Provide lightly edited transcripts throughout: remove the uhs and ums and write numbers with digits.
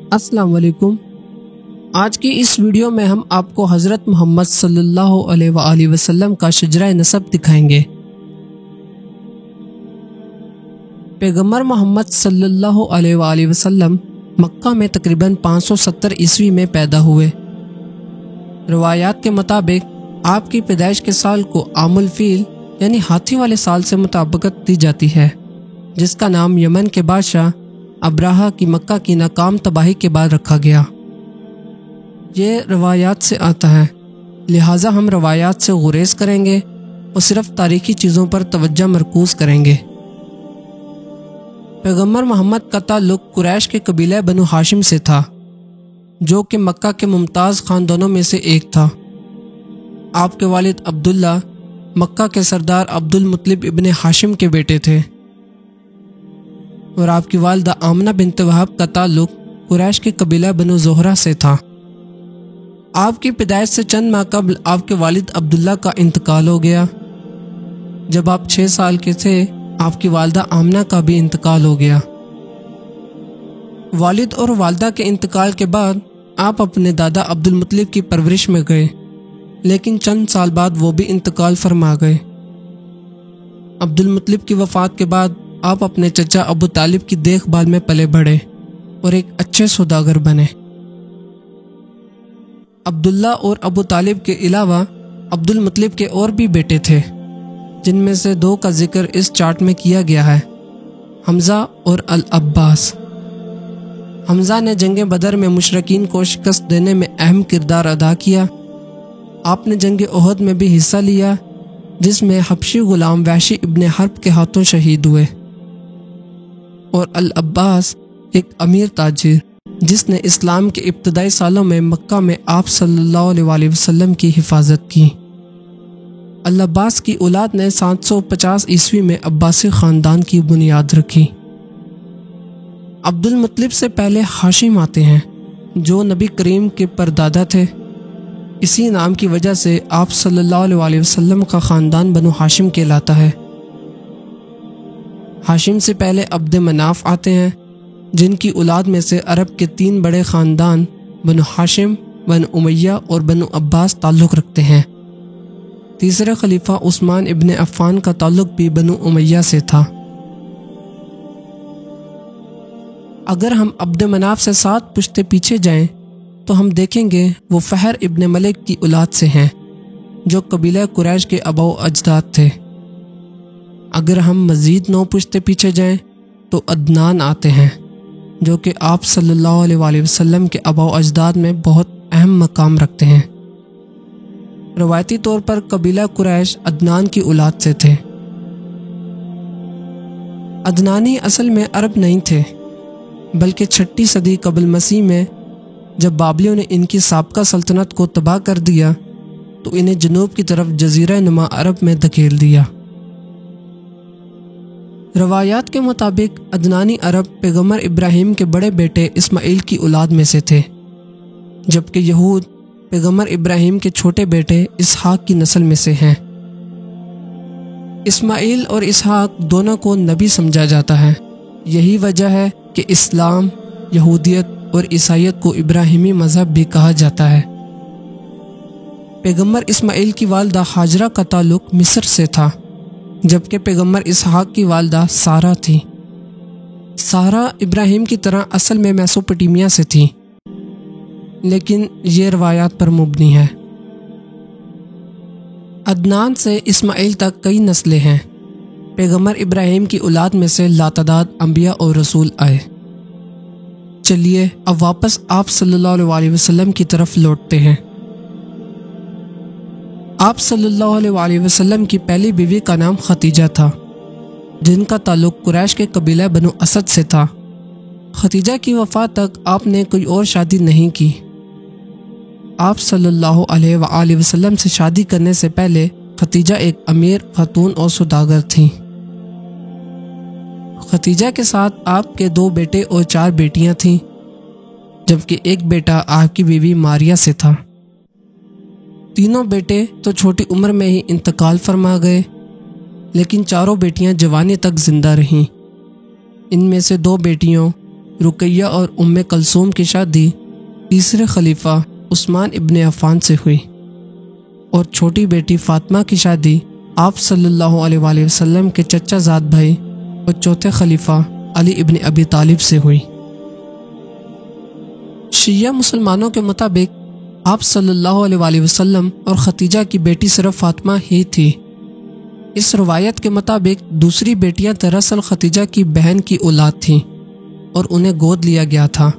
السلام علیکم۔ آج کی اس ویڈیو میں ہم آپ کو حضرت محمد صلی اللہ علیہ وآلہ وسلم کا شجرہ نسب دکھائیں گے۔ پیغمبر محمد صلی اللہ علیہ وآلہ وسلم مکہ میں تقریباً 570 عیسوی میں پیدا ہوئے۔ روایات کے مطابق آپ کی پیدائش کے سال کو عام الفیل یعنی ہاتھی والے سال سے مطابقت دی جاتی ہے، جس کا نام یمن کے بادشاہ ابراہہ کی مکہ کی ناکام تباہی کے بعد رکھا گیا۔ یہ روایات سے آتا ہے، لہٰذا ہم روایات سے گریز کریں گے اور صرف تاریخی چیزوں پر توجہ مرکوز کریں گے۔ پیغمبر محمد کا تعلق قریش کے قبیلہ بنو ہاشم سے تھا، جو کہ مکہ کے ممتاز خاندانوں میں سے ایک تھا۔ آپ کے والد عبداللہ مکہ کے سردار عبد المطلب ابن ہاشم کے بیٹے تھے، اور آپ کی والدہ آمنہ بنت وہب کا تعلق قریش کے قبیلہ بنو زہرہ سے تھا۔ آپ کی پیدائش سے چند ماہ قبل آپ کے والد عبداللہ کا انتقال ہو گیا۔ جب آپ 6 سال کے تھے، آپ کی والدہ آمنہ کا بھی انتقال ہو گیا۔ والد اور والدہ کے انتقال کے بعد آپ اپنے دادا عبد المطلب کی پرورش میں گئے، لیکن چند سال بعد وہ بھی انتقال فرما گئے۔ عبد المطلب کی وفات کے بعد آپ اپنے چچا ابو طالب کی دیکھ بھال میں پلے بڑھے اور ایک اچھے سوداگر بنے۔ عبداللہ اور ابو طالب کے علاوہ عبد المطلب کے اور بھی بیٹے تھے، جن میں سے 2 کا ذکر اس چارٹ میں کیا گیا ہے، حمزہ اور العباس۔ حمزہ نے جنگ بدر میں مشرکین کو شکست دینے میں اہم کردار ادا کیا۔ آپ نے جنگ احد میں بھی حصہ لیا، جس میں حبشی غلام وحشی ابن حرب کے ہاتھوں شہید ہوئے۔ اور العباس ایک امیر تاجر، جس نے اسلام کے ابتدائی سالوں میں مکہ میں آپ صلی اللہ علیہ وآلہ وسلم کی حفاظت کی۔ العباس کی اولاد نے 750 عیسوی میں عباسی خاندان کی بنیاد رکھی۔ عبد المطلب سے پہلے ہاشم آتے ہیں، جو نبی کریم کے پردادا تھے۔ اسی نام کی وجہ سے آپ صلی اللہ علیہ وآلہ وسلم کا خاندان بنو ہاشم کہلاتا ہے۔ ہاشم سے پہلے عبد مناف آتے ہیں، جن کی اولاد میں سے عرب کے 3 بڑے خاندان بنو ہاشم، بنو امیہ اور بنو عباس تعلق رکھتے ہیں۔ تیسرے خلیفہ عثمان ابن عفان کا تعلق بھی بنو امیہ سے تھا۔ اگر ہم عبد مناف سے 7 پشتے پیچھے جائیں تو ہم دیکھیں گے وہ فہر ابن ملک کی اولاد سے ہیں، جو قبیلہ قریش کے آباء و اجداد تھے۔ اگر ہم مزید 9 پشتے پیچھے جائیں تو عدنان آتے ہیں، جو کہ آپ صلی اللہ علیہ وآلہ وسلم کے آباء و اجداد میں بہت اہم مقام رکھتے ہیں۔ روایتی طور پر قبیلہ قریش عدنان کی اولاد سے تھے۔ عدنانی اصل میں عرب نہیں تھے، بلکہ 6 صدی قبل مسیح میں جب بابلیوں نے ان کی سابقہ سلطنت کو تباہ کر دیا تو انہیں جنوب کی طرف جزیرہ نما عرب میں دھکیل دیا۔ روایات کے مطابق عدنانی عرب پیغمبر ابراہیم کے بڑے بیٹے اسماعیل کی اولاد میں سے تھے، جبکہ یہود پیغمبر ابراہیم کے چھوٹے بیٹے اسحاق کی نسل میں سے ہیں۔ اسماعیل اور اسحاق دونوں کو نبی سمجھا جاتا ہے۔ یہی وجہ ہے کہ اسلام، یہودیت اور عیسائیت کو ابراہیمی مذہب بھی کہا جاتا ہے۔ پیغمبر اسماعیل کی والدہ ہاجرہ کا تعلق مصر سے تھا، جبکہ پیغمبر اسحاق کی والدہ سارہ تھی۔ سارہ ابراہیم کی طرح اصل میں میسوپوٹیمیا سے تھی، لیکن یہ روایات پر مبنی ہے۔ عدنان سے اسماعیل تک کئی نسلیں ہیں۔ پیغمبر ابراہیم کی اولاد میں سے لاتعداد انبیاء اور رسول آئے۔ چلیے اب واپس آپ صلی اللہ علیہ وآلہ وسلم کی طرف لوٹتے ہیں۔ آپ صلی اللہ علیہ وآلہ وسلم کی پہلی بیوی کا نام ختیجہ تھا، جن کا تعلق قریش کے قبیلہ بنو اسد سے تھا۔ ختیجہ کی وفات تک آپ نے کوئی اور شادی نہیں کی۔ آپ صلی اللہ علیہ وآلہ وسلم سے شادی کرنے سے پہلے ختیجہ ایک امیر خاتون اور سوداگر تھیں۔ ختیجہ کے ساتھ آپ کے 2 بیٹے اور 4 بیٹیاں تھیں، جبکہ ایک بیٹا آپ کی بیوی ماریہ سے تھا۔ تینوں بیٹے تو چھوٹی عمر میں ہی انتقال فرما گئے، لیکن 4 بیٹیاں جوانی تک زندہ رہیں۔ ان میں سے 2 بیٹیوں رقیہ اور ام کلثوم کی شادی تیسرے خلیفہ عثمان ابن عفان سے ہوئی اور چھوٹی بیٹی فاطمہ کی شادی آپ صلی اللہ علیہ وآلہ وسلم کے چچا زاد بھائی اور چوتھے خلیفہ علی ابن ابی طالب سے ہوئی۔ شیعہ مسلمانوں کے مطابق آپ صلی اللہ علیہ وآلہ وسلم اور ختیجہ کی بیٹی صرف فاطمہ ہی تھی۔ اس روایت کے مطابق دوسری بیٹیاں دراصل ختیجہ کی بہن کی اولاد تھیں اور انہیں گود لیا گیا تھا،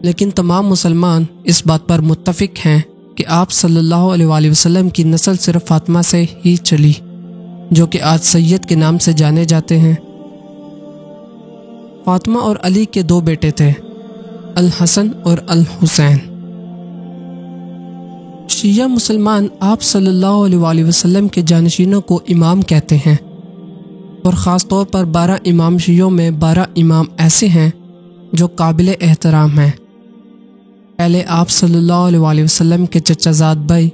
لیکن تمام مسلمان اس بات پر متفق ہیں کہ آپ صلی اللہ علیہ وآلہ وسلم کی نسل صرف فاطمہ سے ہی چلی، جو کہ آج سید کے نام سے جانے جاتے ہیں۔ فاطمہ اور علی کے دو بیٹے تھے، الحسن اور الحسین۔ شیعہ مسلمان آپ صلی اللہ علیہ وآلہ وسلم کے جانشینوں کو امام کہتے ہیں، اور خاص طور پر 12 امام شیعوں میں 12 امام ایسے ہیں جو قابل احترام ہیں۔ پہلے آپ صلی اللہ علیہ وآلہ وسلم کے چچا زاد بھائی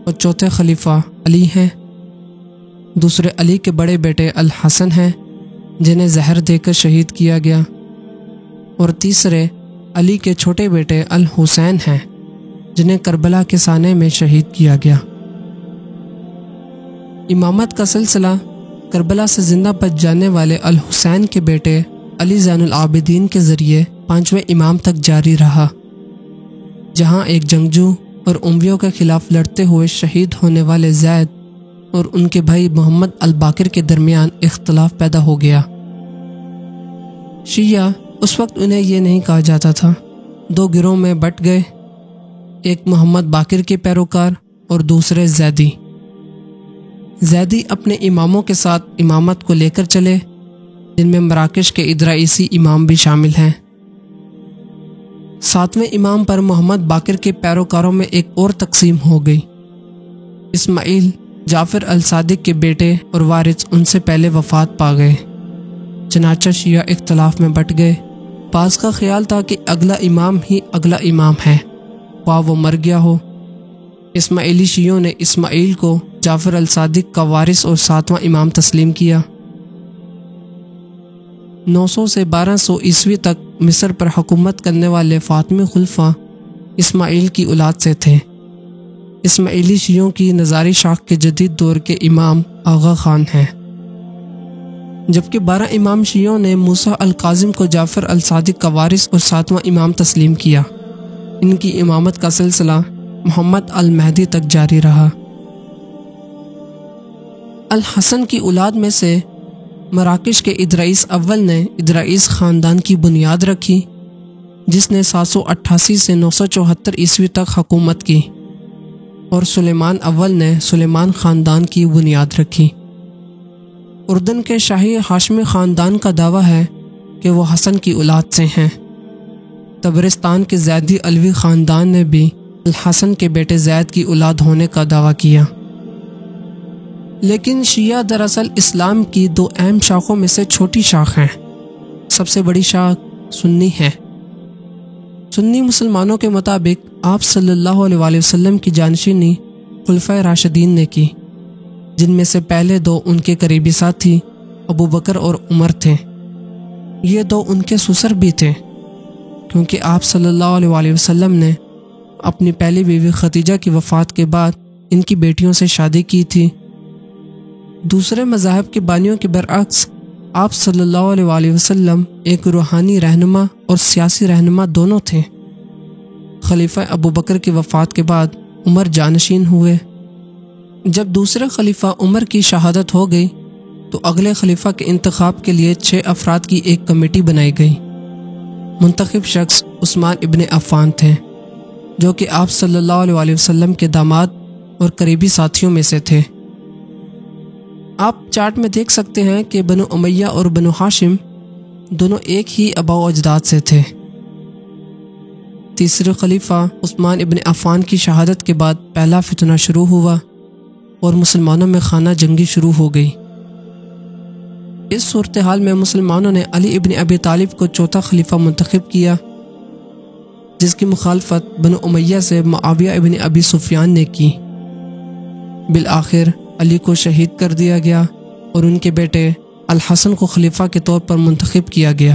اور چوتھے خلیفہ علی ہیں، دوسرے علی کے بڑے بیٹے الحسن ہیں جنہیں زہر دے کر شہید کیا گیا، اور تیسرے علی کے چھوٹے بیٹے الحسین ہیں جنہیں کربلا کے سانے میں شہید کیا گیا۔ امامت کا سلسلہ کربلا سے زندہ بچ جانے والے الحسین کے بیٹے علی زین العابدین کے ذریعے 5ویں امام تک جاری رہا، جہاں ایک جنگجو اور امویوں کے خلاف لڑتے ہوئے شہید ہونے والے زید اور ان کے بھائی محمد الباقر کے درمیان اختلاف پیدا ہو گیا۔ شیعہ اس وقت انہیں یہ نہیں کہا جاتا تھا، 2 گروہ میں بٹ گئے، ایک محمد باقر کے پیروکار اور دوسرے زیدی۔ زیدی اپنے اماموں کے ساتھ امامت کو لے کر چلے، جن میں مراکش کے ادرائیسی امام بھی شامل ہیں۔ 7ویں امام پر محمد باقر کے پیروکاروں میں ایک اور تقسیم ہو گئی۔ اسماعیل جعفر الصادق کے بیٹے اور وارث ان سے پہلے وفات پا گئے، چنانچہ شیعہ اختلاف میں بٹ گئے۔ بعض کا خیال تھا کہ اگلا امام ہی اگلا امام ہے، خواہ وہ مر گیا ہو۔ اسماعیلی شیعوں نے اسماعیل کو جعفر الصادق کا وارث اور 7واں امام تسلیم کیا۔ 900 سے 1200 عیسوی تک مصر پر حکومت کرنے والے فاطمی خلفاء اسماعیل کی اولاد سے تھے۔ اسماعیلی شیعوں کی نظاری شاخ کے جدید دور کے امام آغا خان ہیں، جبکہ 12 امام شیعوں نے موسیٰ الکاظم کو جعفر الصادق کا وارث اور 7واں امام تسلیم کیا۔ ان کی امامت کا سلسلہ محمد المہدی تک جاری رہا۔ الحسن کی اولاد میں سے مراکش کے ادرائیس اول نے ادرائیس خاندان کی بنیاد رکھی، جس نے 788 سے 974 عیسوی تک حکومت کی، اور سلیمان اول نے سلیمان خاندان کی بنیاد رکھی۔ اردن کے شاہی ہاشمی خاندان کا دعویٰ ہے کہ وہ حسن کی اولاد سے ہیں۔ طبرستان کے زیدی علوی خاندان نے بھی الحسن کے بیٹے زید کی اولاد ہونے کا دعویٰ کیا۔ لیکن شیعہ دراصل اسلام کی 2 اہم شاخوں میں سے چھوٹی شاخ ہیں۔ سب سے بڑی شاخ سنی ہے۔ سنی مسلمانوں کے مطابق آپ صلی اللہ علیہ وآلہ وسلم کی جانشینی خلفائے راشدین نے کی، جن میں سے پہلے 2 ان کے قریبی ساتھی ابو بکر اور عمر تھے۔ یہ 2 ان کے سسر بھی تھے، کیونکہ آپ صلی اللہ علیہ وآلہ وسلم نے اپنی پہلی بیوی ختیجہ کی وفات کے بعد ان کی بیٹیوں سے شادی کی تھی۔ دوسرے مذاہب کے بانیوں کے برعکس آپ صلی اللہ علیہ وآلہ وسلم ایک روحانی رہنما اور سیاسی رہنما دونوں تھے۔ خلیفہ ابو بکر کی وفات کے بعد عمر جانشین ہوئے۔ جب دوسرے خلیفہ عمر کی شہادت ہو گئی تو اگلے خلیفہ کے انتخاب کے لیے 6 افراد کی ایک کمیٹی بنائی گئی۔ منتخب شخص عثمان ابن عفان تھے، جو کہ آپ صلی اللہ علیہ وآلہ وسلم کے داماد اور قریبی ساتھیوں میں سے تھے۔ آپ چارٹ میں دیکھ سکتے ہیں کہ بنو امیہ اور بنو ہاشم دونوں ایک ہی آباء و اجداد سے تھے۔ تیسرے خلیفہ عثمان ابن عفان کی شہادت کے بعد پہلا فتنہ شروع ہوا اور مسلمانوں میں خانہ جنگی شروع ہو گئی۔ اس صورتحال میں مسلمانوں نے علی ابن ابی طالب کو چوتھا خلیفہ منتخب کیا، جس کی مخالفت بنو امیہ سے معاویہ ابن ابی سفیان نے کی۔ بالآخر علی کو شہید کر دیا گیا اور ان کے بیٹے الحسن کو خلیفہ کے طور پر منتخب کیا گیا۔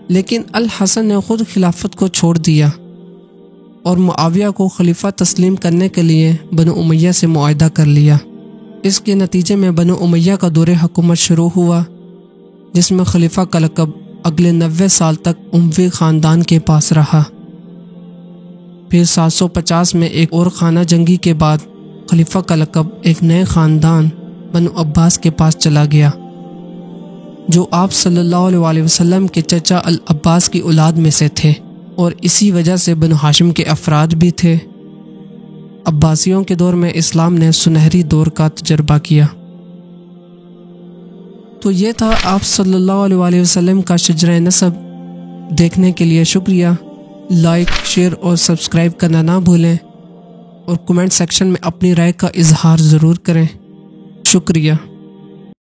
لیکن الحسن نے خود خلافت کو چھوڑ دیا اور معاویہ کو خلیفہ تسلیم کرنے کے لیے بنو امیہ سے معاہدہ کر لیا۔ اس کے نتیجے میں بنو امیہ کا دور حکومت شروع ہوا، جس میں خلیفہ کا لقب اگلے 90 سال تک اموی خاندان کے پاس رہا۔ پھر 750 میں ایک اور خانہ جنگی کے بعد خلیفہ کا لقب ایک نئے خاندان بنو عباس کے پاس چلا گیا، جو آپ صلی اللہ علیہ وسلم کے چچا العباس کی اولاد میں سے تھے، اور اسی وجہ سے بنو ہاشم کے افراد بھی تھے۔ عباسیوں کے دور میں اسلام نے سنہری دور کا تجربہ کیا۔ تو یہ تھا آپ صلی اللہ علیہ وسلم کا شجرہ نسب۔ دیکھنے کے لیے شکریہ۔ لائک، شیئر اور سبسکرائب کرنا نہ بھولیں، اور کمنٹ سیکشن میں اپنی رائے کا اظہار ضرور کریں۔ شکریہ۔